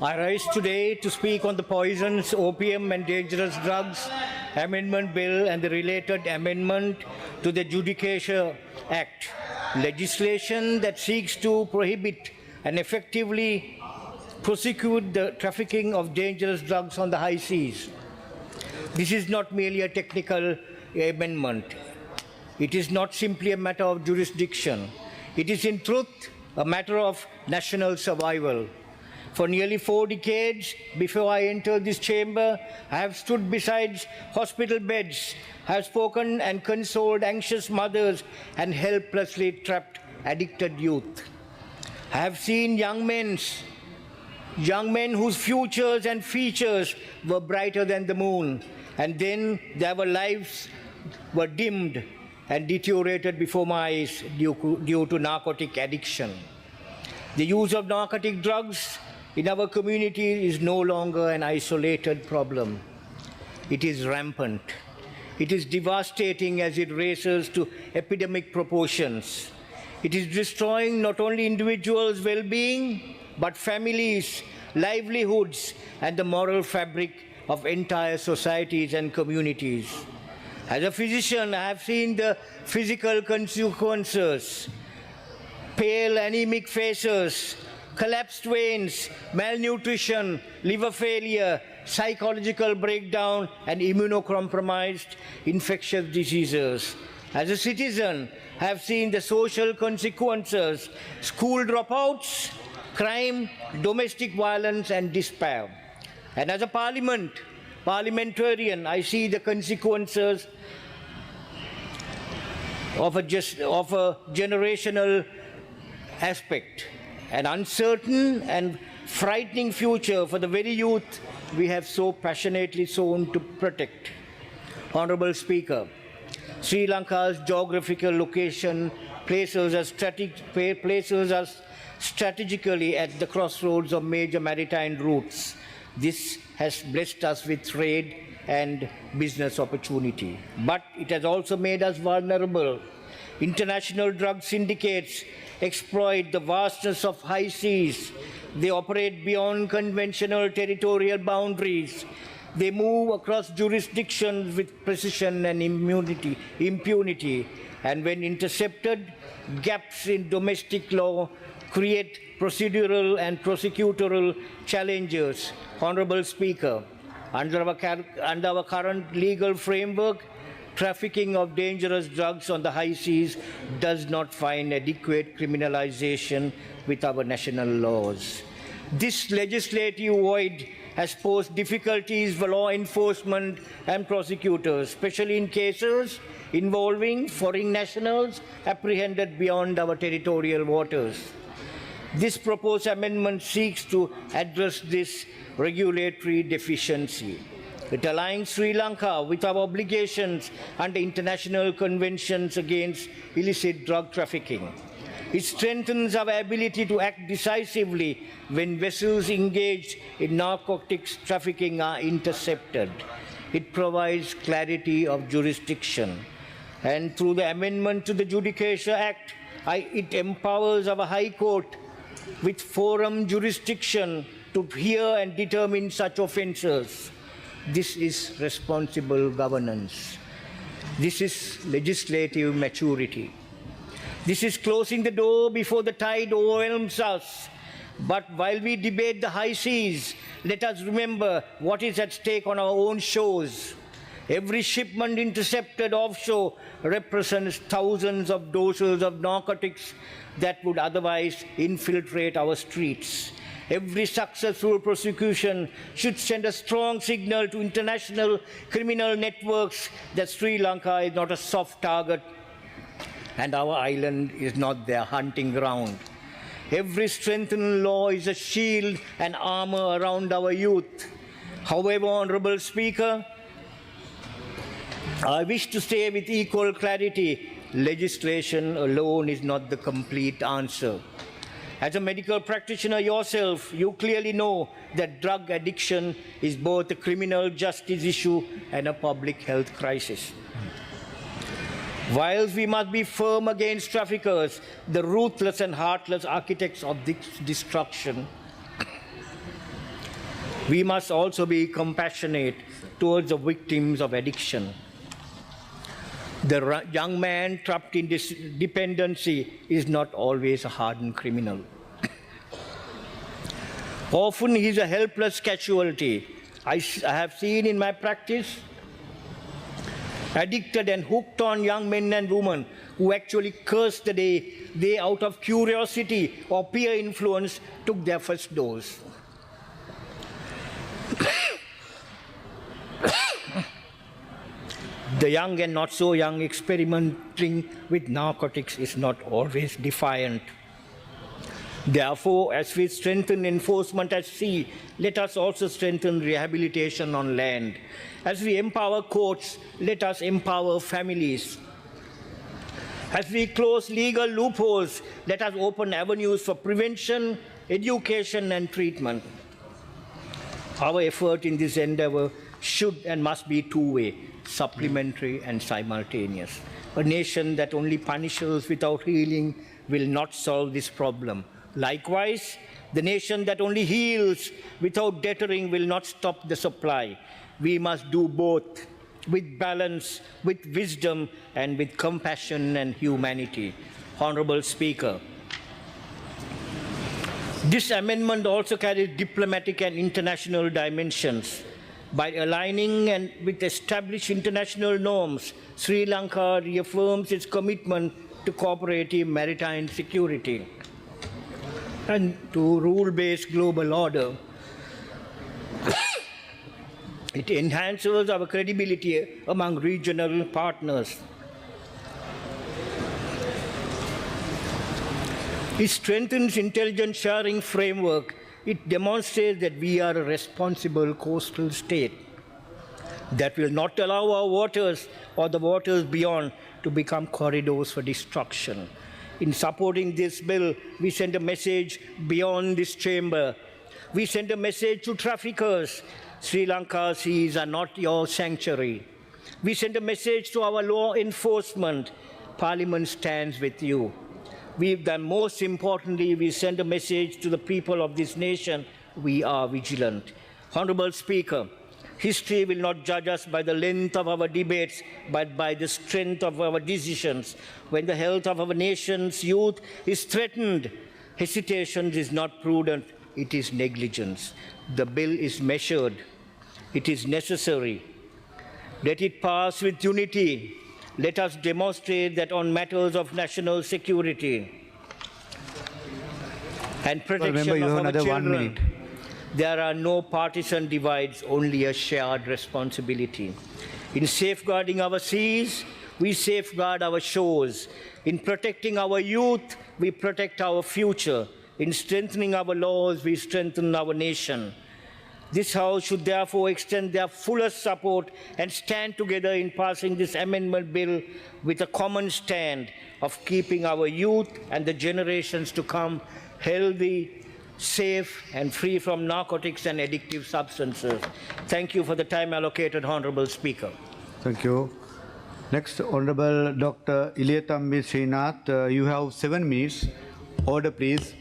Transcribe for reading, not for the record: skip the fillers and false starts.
I rise today to speak on the Poisons, Opium and Dangerous Drugs Amendment Bill and the related amendment to the Judicature Act, legislation that seeks to prohibit and effectively prosecute the trafficking of dangerous drugs on the high seas. This is not merely a technical amendment. It is not simply a matter of jurisdiction. It is in truth a matter of national survival. For nearly 4 decades before I entered this chamber, I have stood beside hospital beds, have spoken and consoled anxious mothers and helplessly trapped addicted youth. I have seen young men whose futures and features were brighter than the moon, and then their lives were dimmed and deteriorated before my eyes due to narcotic addiction. The use of narcotic drugs in our community is no longer an isolated problem. It is rampant. It is devastating as it races to epidemic proportions. It is destroying not only individuals' well-being, but families, livelihoods, and the moral fabric of entire societies and communities. As a physician, I have seen the physical consequences: pale, anemic faces, collapsed veins, malnutrition, liver failure, psychological breakdown, and immunocompromised infectious diseases. As a citizen, I have seen the social consequences: school dropouts, crime, domestic violence, and despair. And as a parliamentarian, I see the consequences of a generational aspect, an uncertain and frightening future for the very youth we have so passionately sworn to protect. Honorable Speaker, Sri Lanka's geographical location places us strategically at the crossroads of major maritime routes. This has blessed us with trade and business opportunity, but it has also made us vulnerable. International drug syndicates exploit the vastness of high seas. They operate beyond conventional territorial boundaries. They move across jurisdictions with precision and impunity. And when intercepted, gaps in domestic law create procedural and prosecutorial challenges. Honorable Speaker, under our current legal framework, trafficking of dangerous drugs on the high seas does not find adequate criminalization with our national laws. This legislative void has posed difficulties for law enforcement and prosecutors, especially in cases involving foreign nationals apprehended beyond our territorial waters. This proposed amendment seeks to address this regulatory deficiency. It aligns Sri Lanka with our obligations under international conventions against illicit drug trafficking. It strengthens our ability to act decisively when vessels engaged in narcotics trafficking are intercepted. It provides clarity of jurisdiction. And through the amendment to the Judicature Act, it empowers our High Court with forum jurisdiction to hear and determine such offences. This is responsible governance. This is legislative maturity. This is closing the door before the tide overwhelms us. But while we debate the high seas, let us remember what is at stake on our own shores. Every shipment intercepted offshore represents thousands of doses of narcotics that would otherwise infiltrate our streets. Every successful prosecution should send a strong signal to international criminal networks that Sri Lanka is not a soft target and our island is not their hunting ground. Every strengthened law is a shield and armor around our youth. However, Honorable Speaker, I wish to say with equal clarity, legislation alone is not the complete answer. As a medical practitioner yourself, you clearly know that drug addiction is both a criminal justice issue and a public health crisis. Whilst we must be firm against traffickers, the ruthless and heartless architects of this destruction, We must also be compassionate towards the victims of addiction. The young man trapped in this dependency is not always a hardened criminal. Often he is a helpless casualty. I have seen in my practice addicted and hooked on young men and women who actually cursed the day they, out of curiosity or peer influence, took their first dose. The young and not so young experimenting with narcotics is not always defiant. Therefore, as we strengthen enforcement at sea, let us also strengthen rehabilitation on land. As we empower courts, let us empower families. As we close legal loopholes, let us open avenues for prevention, education, and treatment. Our effort in this endeavor should and must be two-way, supplementary and simultaneous. A nation that only punishes without healing will not solve this problem. Likewise, the nation that only heals without deterring will not stop the supply. We must do both, with balance, with wisdom, and with compassion and humanity. Honorable Speaker, this amendment also carries diplomatic and international dimensions. By aligning and with established international norms, Sri Lanka reaffirms its commitment to cooperative maritime security and to rule-based global order. It enhances our credibility among regional partners. It strengthens intelligence sharing framework. It demonstrates that we are a responsible coastal state that will not allow our waters or the waters beyond to become corridors for destruction. In supporting this bill, we send a message beyond this chamber. We send a message to traffickers. Sri Lanka's seas are not your sanctuary. We send a message to our law enforcement. Parliament stands with you. Most importantly, we send a message to the people of this nation. We are vigilant. Honorable Speaker, history will not judge us by the length of our debates, but by the strength of our decisions. When the health of our nation's youth is threatened, hesitation is not prudent, it is negligence. The bill is measured. It is necessary. Let it pass with unity. Let us demonstrate that on matters of national security and protection of our children, there are no partisan divides, only a shared responsibility. In safeguarding our seas, we safeguard our shores. In protecting our youth, we protect our future. In strengthening our laws, we strengthen our nation. This House should therefore extend their fullest support and stand together in passing this amendment bill with a common stand of keeping our youth and the generations to come healthy, safe, and free from narcotics and addictive substances. Thank you for the time allocated, Honorable Speaker. Thank you. Next, Honorable Dr. Iliyatambi Srinath, you have 7 minutes. Order, please.